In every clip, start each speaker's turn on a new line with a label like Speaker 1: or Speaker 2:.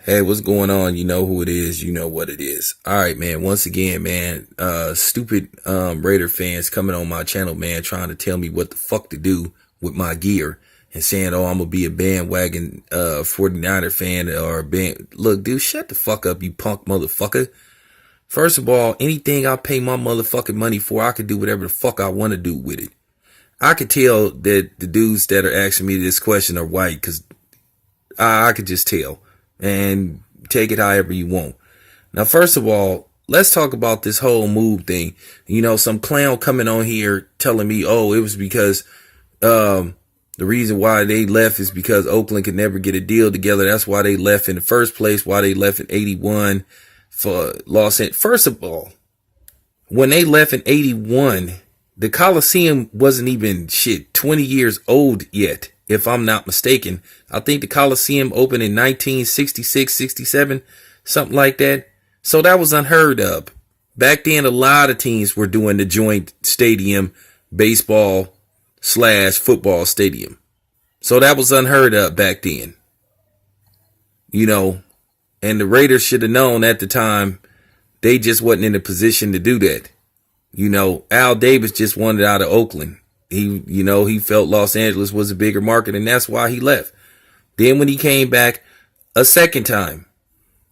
Speaker 1: Hey, what's going on? You know who it is. You know what it is. All right, man. Once again, man, stupid, Raider fans coming on my channel, man, trying to tell me what the fuck to do with my gear and saying, oh, I'm going to be a bandwagon, 49er fan or a band. Look, dude, shut the fuck up, you punk motherfucker. First of all, anything I pay my motherfucking money for, I can do whatever the fuck I want to do with it. I could tell that the dudes that are asking me this question are white because I could just tell. And take it however you want. Now, first of all, let's talk about this whole move thing. You know, some clown coming on here telling me, oh, it was because the reason why they left is because Oakland could never get a deal together. That's why they left in the first place, why they left in 81 for Los Angeles. First of all, when they left in 81, the Coliseum wasn't even 20 years old yet. If I'm not mistaken, I think the Coliseum opened in 1966, 67, something like that. So that was unheard of. Back then, a lot of teams were doing the joint stadium, baseball / football stadium. So that was unheard of back then. You know, and the Raiders should have known at the time they just wasn't in a position to do that. You know, Al Davis just wanted out of Oakland. He felt Los Angeles was a bigger market, and that's why he left. Then when he came back a second time.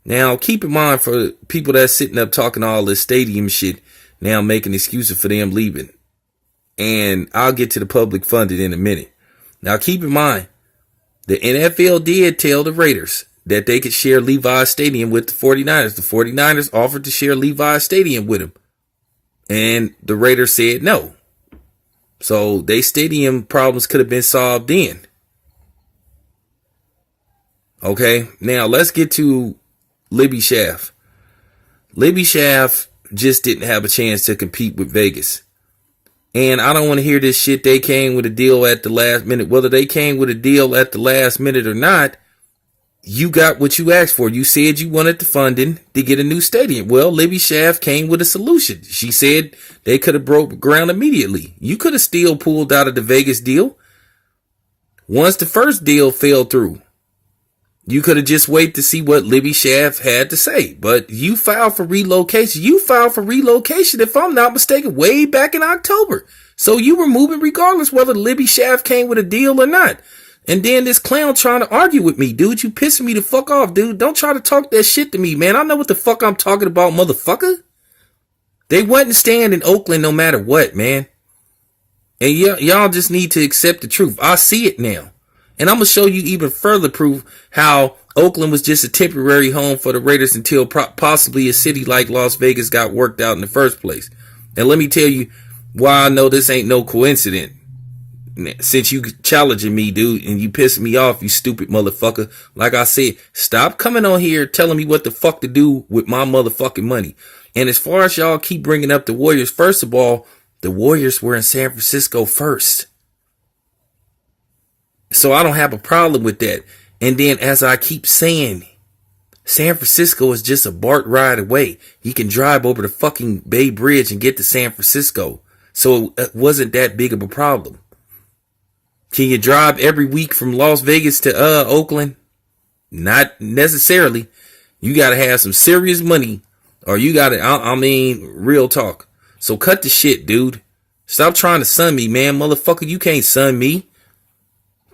Speaker 1: Now, keep in mind, for people that's sitting up talking all this stadium shit, now making excuses for them leaving. And I'll get to the public funded in a minute. Now, keep in mind, the NFL did tell the Raiders that they could share Levi's Stadium with the 49ers. The 49ers offered to share Levi's Stadium with them. And the Raiders said no. So they stadium problems could have been solved then. Okay, now let's get to Libby Schaaf. Libby Schaaf just didn't have a chance to compete with Vegas. And I don't want to hear this shit. They came with a deal at the last minute. Whether they came with a deal at the last minute or not, you got what you asked for. You said you wanted the funding to get a new stadium. Well, Libby Schaaf came with a solution. She said they could have broke ground immediately. You could have still pulled out of the Vegas deal. Once the first deal fell through, you could have just waited to see what Libby Schaaf had to say. But you filed for relocation. You filed for relocation, if I'm not mistaken, way back in October. So you were moving regardless whether Libby Schaaf came with a deal or not. And then this clown trying to argue with me, dude. You pissing me the fuck off, dude. Don't try to talk that shit to me, man. I know what the fuck I'm talking about, motherfucker. They wasn't staying in Oakland no matter what, man. And y'all just need to accept the truth. I see it now. And I'm going to show you even further proof how Oakland was just a temporary home for the Raiders until possibly a city like Las Vegas got worked out in the first place. And let me tell you why I know this ain't no coincidence. Since you challenging me, dude, and you pissing me off, you stupid motherfucker. Like I said, stop coming on here telling me what the fuck to do with my motherfucking money. And as far as y'all keep bringing up the Warriors, first of all, the Warriors were in San Francisco first. So I don't have a problem with that. And then, as I keep saying, San Francisco is just a BART ride away. You can drive over the fucking Bay Bridge and get to San Francisco. So it wasn't that big of a problem. Can you drive every week from Las Vegas to Oakland? Not necessarily. You got to have some serious money, or you got to, real talk. So cut the shit, dude. Stop trying to sun me, man. Motherfucker, you can't sun me.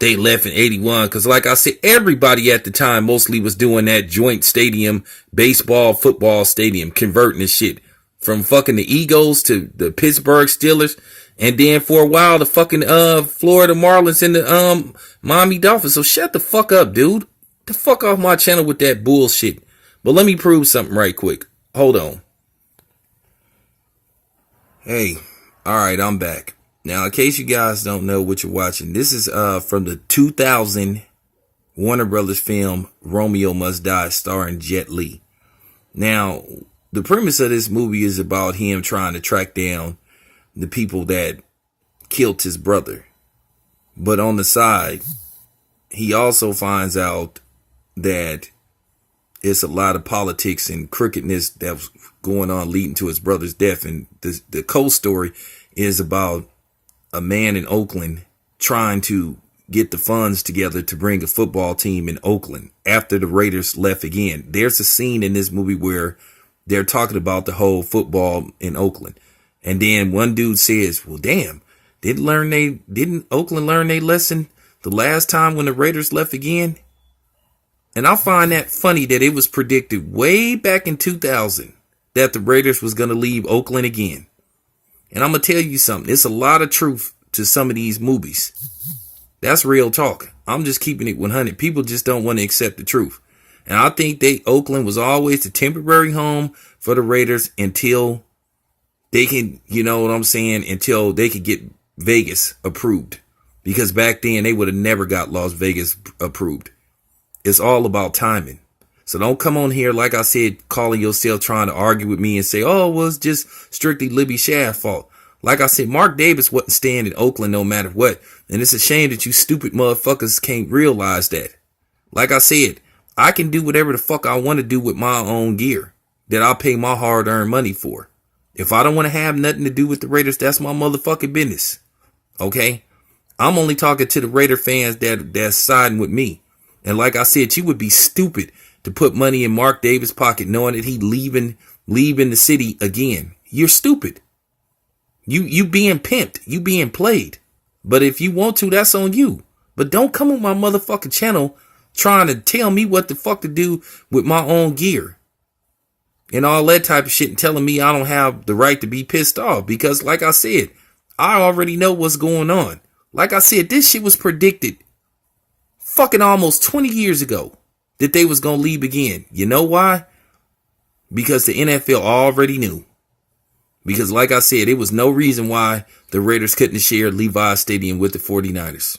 Speaker 1: They left in 81 because, like I said, everybody at the time mostly was doing that joint stadium, baseball, football stadium, converting this shit from fucking the Eagles to the Pittsburgh Steelers. And then for a while, the fucking Florida Marlins and the Miami Dolphins. So shut the fuck up, dude. Get the fuck off my channel with that bullshit. But let me prove something right quick. Hold on. Hey, all right, I'm back. Now, in case you guys don't know what you're watching, this is from the 2000 Warner Brothers film Romeo Must Die, starring Jet Li. Now, the premise of this movie is about him trying to track down the people that killed his brother. But on the side, he also finds out that it's a lot of politics and crookedness that was going on leading to his brother's death. And the co story is about a man in Oakland trying to get the funds together to bring a football team in Oakland after the Raiders left again. There's a scene in this movie where they're talking about the whole football in Oakland. And then one dude says, well, damn, didn't Oakland learn their lesson the last time when the Raiders left again? And I find that funny that it was predicted way back in 2000 that the Raiders was going to leave Oakland again. And I'm going to tell you something. It's a lot of truth to some of these movies. That's real talk. I'm just keeping it 100. People just don't want to accept the truth. And I think Oakland was always the temporary home for the Raiders until they can, you know what I'm saying, until they could get Vegas approved. Because back then they would have never got Las Vegas approved. It's all about timing. So don't come on here, like I said, calling yourself trying to argue with me and say, oh, well, it's just strictly Libby Schaaf's fault. Like I said, Mark Davis wasn't staying in Oakland no matter what. And it's a shame that you stupid motherfuckers can't realize that. Like I said, I can do whatever the fuck I want to do with my own gear that I'll pay my hard-earned money for. If I don't want to have nothing to do with the Raiders, that's my motherfucking business. Okay? I'm only talking to the Raider fans that's siding with me. And like I said, you would be stupid to put money in Mark Davis' pocket knowing that he leaving the city again. You're stupid. You being pimped. You being played. But if you want to, that's on you. But don't come on my motherfucking channel trying to tell me what the fuck to do with my own gear and all that type of shit and telling me I don't have the right to be pissed off. Because like I said, I already know what's going on. Like I said, this shit was predicted fucking almost 20 years ago that they was going to leave again. You know why? Because the NFL already knew. Because like I said, it was no reason why the Raiders couldn't share Levi Stadium with the 49ers.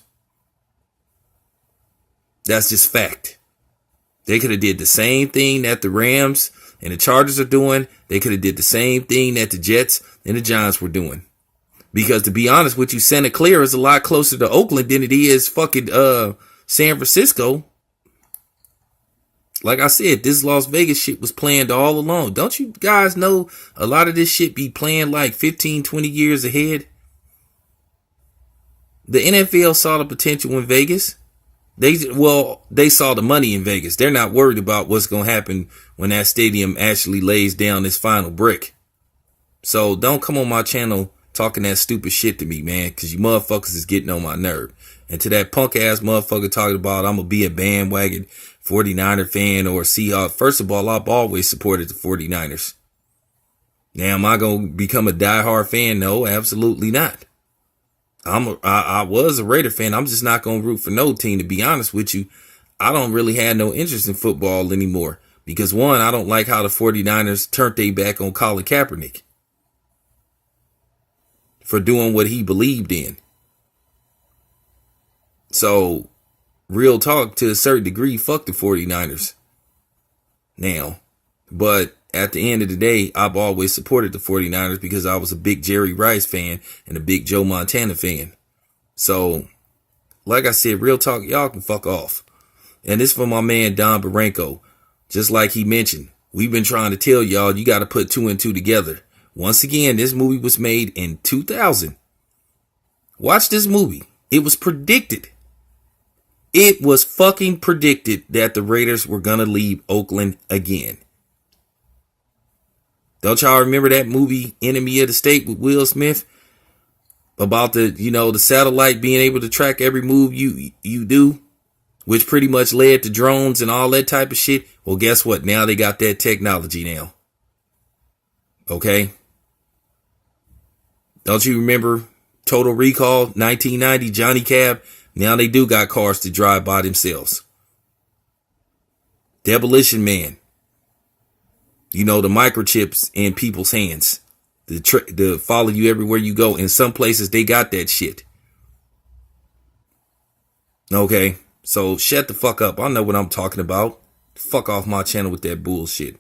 Speaker 1: That's just fact. They could have did the same thing that the Rams and the Chargers are doing. They could have did the same thing that the Jets and the Giants were doing. Because to be honest with you, Santa Clara is a lot closer to Oakland than it is fucking San Francisco. Like I said, this Las Vegas shit was planned all along. Don't you guys know a lot of this shit be planned like 15, 20 years ahead? The NFL saw the potential in Vegas. They saw the money in Vegas. They're not worried about what's going to happen when that stadium actually lays down its final brick. So don't come on my channel talking that stupid shit to me, man, because you motherfuckers is getting on my nerve. And to that punk ass motherfucker talking about I'm going to be a bandwagon 49er fan or Seahawks. First of all, I've always supported the 49ers. Now, am I going to become a diehard fan? No, absolutely not. I was a Raider fan. I'm just not going to root for no team, to be honest with you. I don't really have no interest in football anymore. Because one, I don't like how the 49ers turned their back on Colin Kaepernick for doing what he believed in. So, real talk, to a certain degree, fuck the 49ers now. But at the end of the day, I've always supported the 49ers because I was a big Jerry Rice fan and a big Joe Montana fan. So, like I said, real talk, y'all can fuck off. And this for my man Don Baranco. Just like he mentioned, we've been trying to tell y'all, you got to put two and two together. Once again, this movie was made in 2000. Watch this movie. It was predicted. It was fucking predicted that the Raiders were going to leave Oakland again. Don't y'all remember that movie, Enemy of the State, with Will Smith? About the satellite being able to track every move you do, which pretty much led to drones and all that type of shit. Well, guess what? Now they got that technology now. Okay? Don't you remember Total Recall, 1990, Johnny Cab? Now they do got cars to drive by themselves. Demolition Man. The microchips in people's hands. To follow you everywhere you go. In some places, they got that shit. Okay? So, shut the fuck up. I know what I'm talking about. Fuck off my channel with that bullshit.